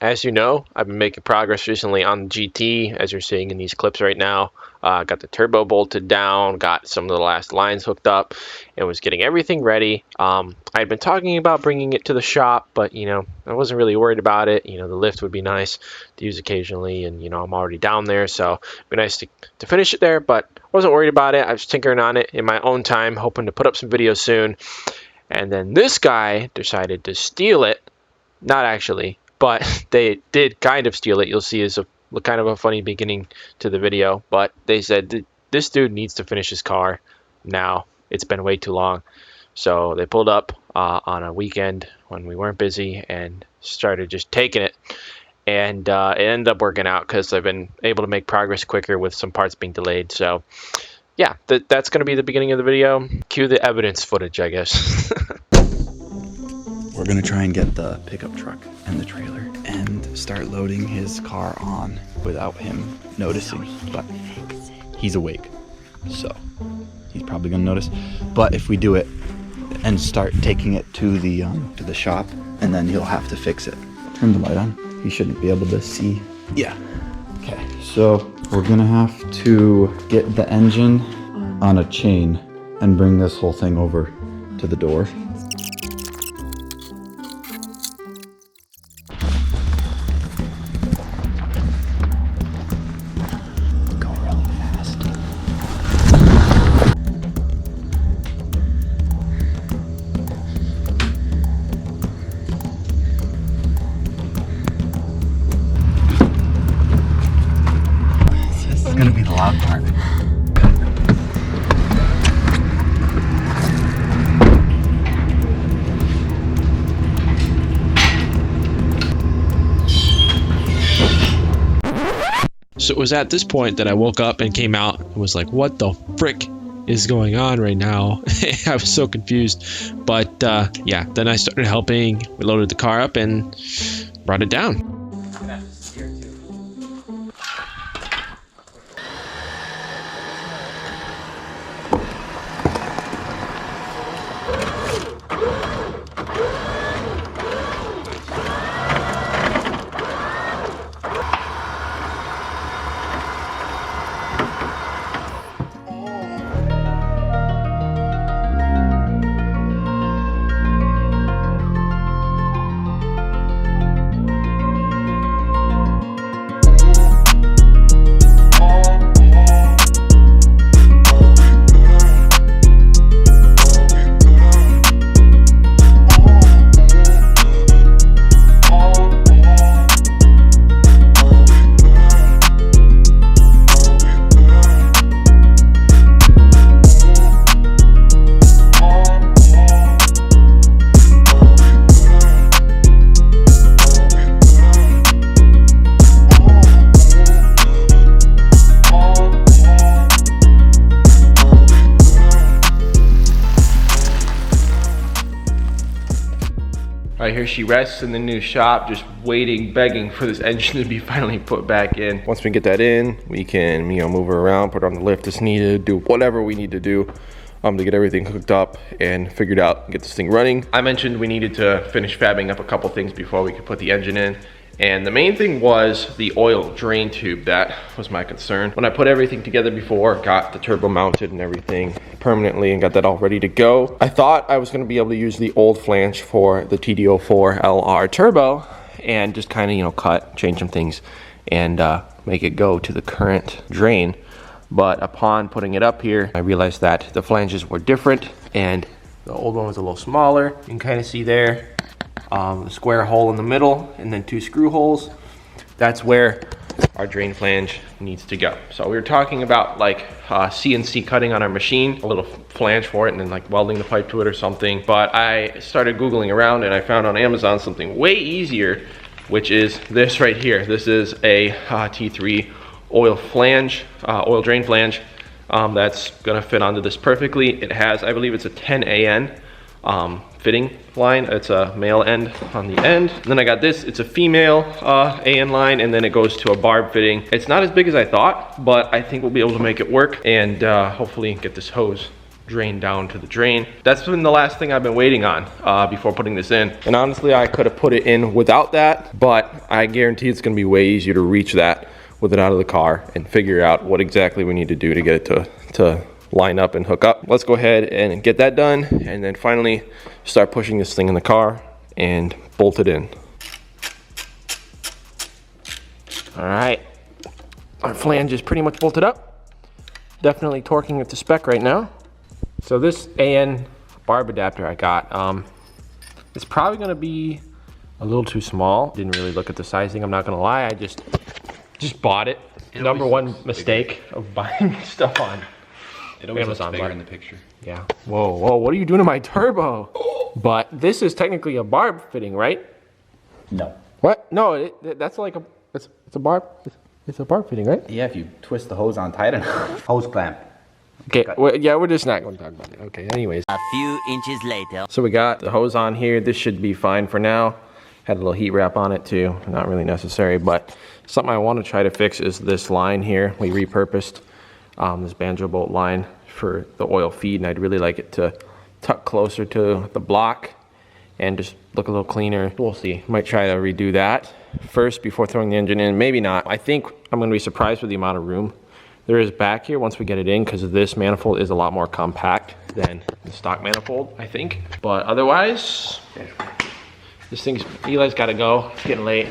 as you know, I've been making progress recently on the GT, as you're seeing in these clips right now. Got the turbo bolted down, got some of the last lines hooked up, and was getting everything ready. I'd been talking about bringing it to the shop, but, you know, I wasn't really worried about it. You know, the lift would be nice to use occasionally, and, you know, I'm already down there, so it'd be nice to finish it there, but I wasn't worried about it. I was tinkering on it in my own time, hoping to put up some videos soon. And then this guy decided to steal it. Not actually, but they did kind of steal it. You'll see is a kind of a funny beginning to the video, but they said this dude needs to finish his car now. It's been way too long. So they pulled up on a weekend when we weren't busy and started just taking it. And it ended up working out because I've been able to make progress quicker with some parts being delayed. So yeah, that's going to be the beginning of the video. Cue the evidence footage, I guess. We're gonna try and get the pickup truck and the trailer and start loading his car on without him noticing, but he's awake, so he's probably gonna notice. But if we do it and start taking it to the shop, and then he'll have to fix it. Turn the light on. He shouldn't be able to see. Yeah. Okay, so we're gonna have to get the engine on a chain and bring this whole thing over to the door. Gonna be the loud part. So it was at this point that I woke up and came out and was like, what the frick is going on right now? I was so confused. But yeah, then I started helping. We loaded the car up and brought it down. Right here she rests in the new shop, just waiting, begging for this engine to be finally put back in. Once we get that in, we can, you know, move her around, put her on the lift as needed, do whatever we need to do to get everything hooked up and figured out, get this thing running. I mentioned we needed to finish fabbing up a couple things before we could put the engine in. And the main thing was the oil drain tube. That was my concern. When I put everything together before, got the turbo mounted and everything permanently and got that all ready to go, I thought I was gonna be able to use the old flange for the TD04 LR turbo and just kind of, you know, cut, change some things and make it go to the current drain. But upon putting it up here, I realized that the flanges were different and the old one was a little smaller. You can kind of see there, the square hole in the middle and then two screw holes. That's where our drain flange needs to go. So we were talking about like CNC cutting on our machine, a little flange for it and then like welding the pipe to it or something. But I started Googling around and I found on Amazon something way easier, which is this right here. This is a T3 oil flange, oil drain flange that's gonna fit onto this perfectly. It has, I believe it's a 10 AN fitting line. It's a male end on the end. And then I got this, it's a female AN line, and then it goes to a barb fitting. It's not as big as I thought, but I think we'll be able to make it work and hopefully get this hose drain down to the drain. That's been the last thing I've been waiting on before putting this in. And honestly, I could have put it in without that, but I guarantee it's gonna be way easier to reach that with it out of the car and figure out what exactly we need to do to get it to line up and hook up. Let's go ahead and get that done, and then finally start pushing this thing in the car and bolt it in. All right, our flange is pretty much bolted up. Definitely torquing it to spec right now. So this AN barb adapter I got, it's probably gonna be a little too small. Didn't really look at the sizing, I'm not gonna lie. I just bought it. Number one mistake of buying stuff on It always looks Amazon, bigger but- in the picture. Yeah. Whoa, whoa, what are you doing to my turbo? But this is technically a barb fitting, right? No. What? No, that's like it's a barb. It's a barb fitting, right? Yeah, if you twist the hose on tight enough. Hose clamp. Okay. Well, yeah, we're just not going to talk about it. Okay. Anyways. A few inches later. So we got the hose on here. This should be fine for now. Had a little heat wrap on it too. Not really necessary, but something I want to try to fix is this line here. We repurposed this banjo bolt line for the oil feed, and I'd really like it to tuck closer to the block and just look a little cleaner. We'll see. Might try to redo that first before throwing the engine in. Maybe not. I think I'm going to be surprised with the amount of room there is back here once we get it in, because this manifold is a lot more compact than the stock manifold, I think. But otherwise, Eli's got to go. It's getting late.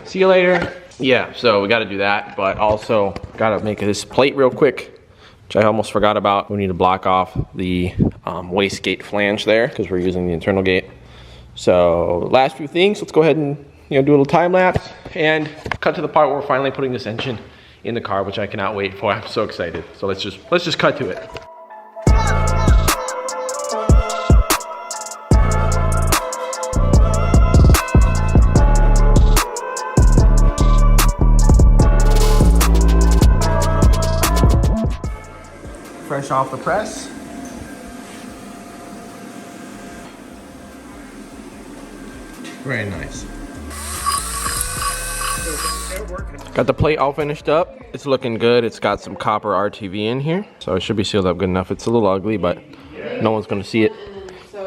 See you later. Yeah, so we got to do that, but also got to make this plate real quick, which I almost forgot about. We need to block off the wastegate flange there because we're using the internal gate. So last few things, let's go ahead and do a little time lapse and cut to the part where we're finally putting this engine in the car, which I cannot wait for. I'm so excited. So let's just cut to it. Fresh off the press. Very nice. Got the plate all finished up. It's looking good. It's got some copper RTV in here, so it should be sealed up good enough. It's a little ugly, but no one's gonna see it.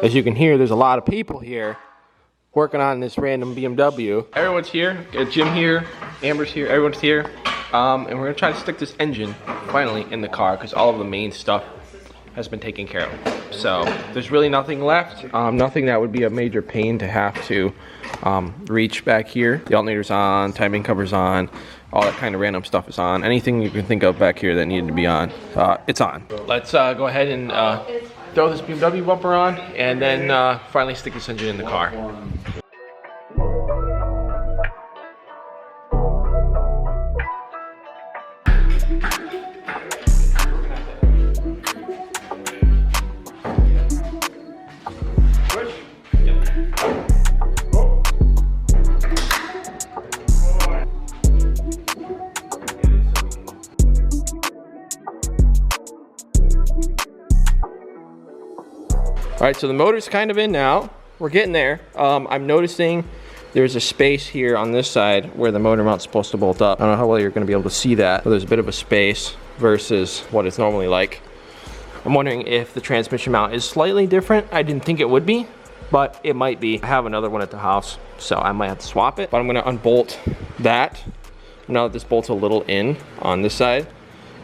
As you can hear, there's a lot of people here working on this random BMW. Everyone's here. Got Jim here, Amber's here, everyone's here. And we're gonna try to stick this engine finally in the car because all of the main stuff has been taken care of. So there's really nothing left. Nothing that would be a major pain to have to reach back here. The alternator's on, timing cover's on, all that kind of random stuff is on. Anything you can think of back here that needed to be on, it's on. Let's go ahead and throw this BMW bumper on and then finally stick this engine in the car. All right, so the motor's kind of in now. We're getting there. I'm noticing there's a space here on this side where the motor mount's supposed to bolt up. I don't know how well you're gonna be able to see that, but there's a bit of a space versus what it's normally like. I'm wondering if the transmission mount is slightly different. I didn't think it would be, but it might be. I have another one at the house, so I might have to swap it, but I'm gonna unbolt that. Now that this bolt's a little in on this side,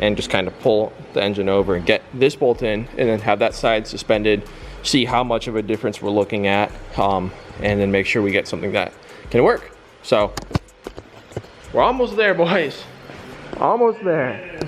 and just kind of pull the engine over and get this bolt in, and then have that side suspended, see how much of a difference we're looking at, and then make sure we get something that can work. So we're almost there, boys. Almost there.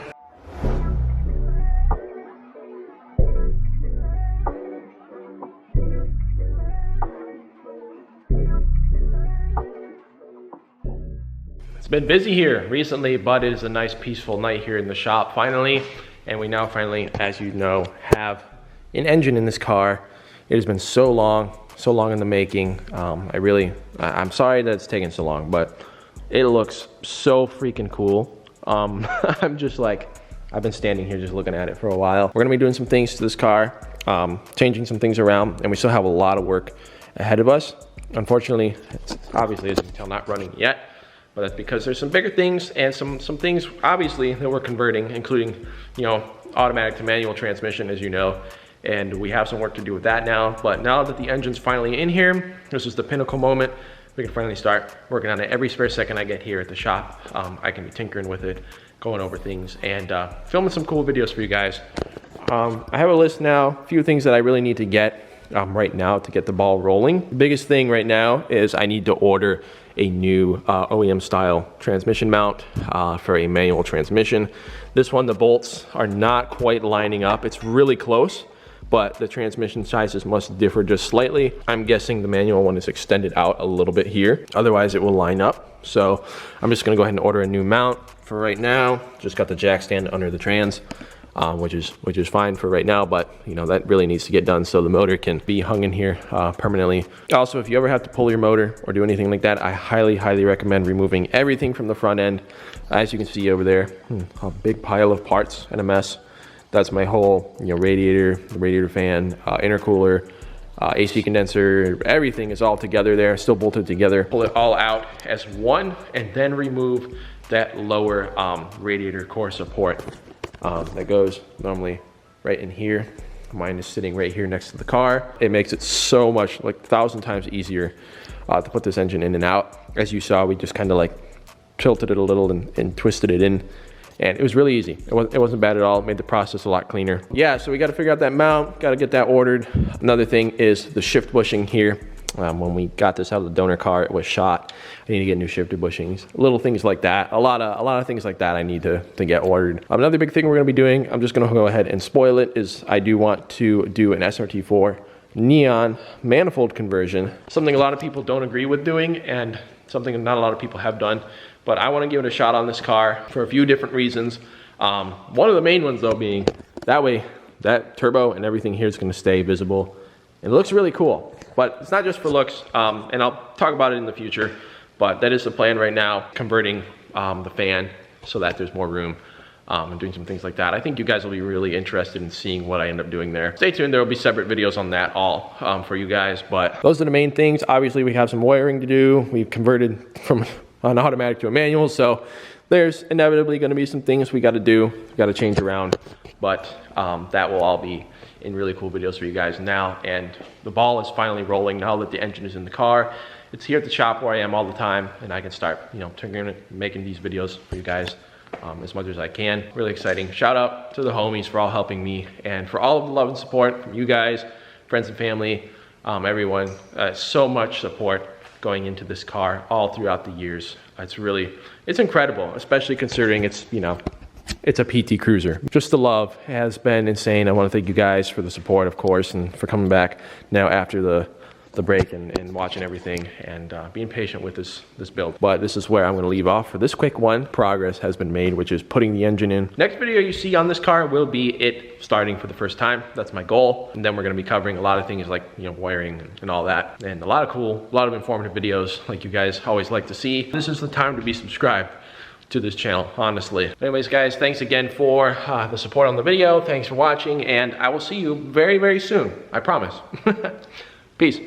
It's been busy here recently, but it is a nice peaceful night here in the shop finally. And we now finally, as you know, have an engine in this car. It has been so long in the making. I'm sorry that it's taken so long, but it looks so freaking cool. I'm just like, I've been standing here just looking at it for a while. We're gonna be doing some things to this car, changing some things around, and we still have a lot of work ahead of us. Unfortunately, it's obviously, as you can tell, not running yet, but that's because there's some bigger things and some things obviously that we're converting, including, automatic to manual transmission, as you know, and we have some work to do with that now. But now that the engine's finally in here, this is the pinnacle moment. We can finally start working on it. Every spare second I get here at the shop, I can be tinkering with it, going over things, and filming some cool videos for you guys. I have a list now, a few things that I really need to get right now to get the ball rolling. The biggest thing right now is I need to order a new OEM style transmission mount for a manual transmission. This one, the bolts are not quite lining up. It's really close, but the transmission sizes must differ just slightly. I'm guessing the manual one is extended out a little bit here. Otherwise it will line up. So I'm just gonna go ahead and order a new mount for right now. Just got the jack stand under the trans. Which is fine for right now, but you know, that really needs to get done so the motor can be hung in here permanently. Also, if you ever have to pull your motor or do anything like that, I highly recommend removing everything from the front end. As you can see over there, a big pile of parts and a mess. That's my whole, you know, radiator, the radiator fan, intercooler, AC condenser, everything is all together there, still bolted together. Pull it all out as one and then remove that lower radiator core support. That goes normally right in here. Mine is sitting right here next to the car. It makes it so much, like 1,000 times easier to put this engine in and out. As you saw, we just kind of like tilted it a little and twisted it in. And it was really easy. It wasn't bad at all. It made the process a lot cleaner. Yeah, so we got to figure out that mount, got to get that ordered. Another thing is the shift bushing here. When we got this out of the donor car, it was shot. I need to get new shifter bushings, little things like that. A lot of things like that I need to get ordered. Another big thing we're gonna be doing, I'm just gonna go ahead and spoil it, is I do want to do an SRT4 neon manifold conversion. Something a lot of people don't agree with doing, and something not a lot of people have done, but I wanna give it a shot on this car for a few different reasons. One of the main ones though being, that way that turbo and everything here is gonna stay visible. It looks really cool. But it's not just for looks, and I'll talk about it in the future, but that is the plan right now, converting the fan so that there's more room and doing some things like that. I think you guys will be really interested in seeing what I end up doing there. Stay tuned, there will be separate videos on that all for you guys, but those are the main things. Obviously we have some wiring to do. We've converted from an automatic to a manual, so there's inevitably gonna be some things we gotta do, we gotta change around, but that will all be in really cool videos for you guys now. And the ball is finally rolling now that the engine is in the car. It's here at the shop where I am all the time, and I can start, you know, making these videos for you guys as much as I can. Really exciting. Shout out to the homies for all helping me and for all of the love and support from you guys, friends and family, everyone. So much support going into this car all throughout the years. It's incredible, especially considering it's, you know, it's a PT Cruiser. Just the love has been insane. I want to thank you guys for the support, of course, and for coming back now after the break and watching everything and being patient with this build. But this is where I'm going to leave off for this quick one. Progress has been made, which is putting the engine in. Next video you see on this car will be it starting for the first time. That's my goal. And then we're going to be covering a lot of things like, you know, wiring and all that. And a lot of informative videos like you guys always like to see. This is the time to be subscribed to this channel, honestly. Anyways, guys, thanks again for the support on the video. Thanks for watching, and I will see you very, very soon. I promise. Peace.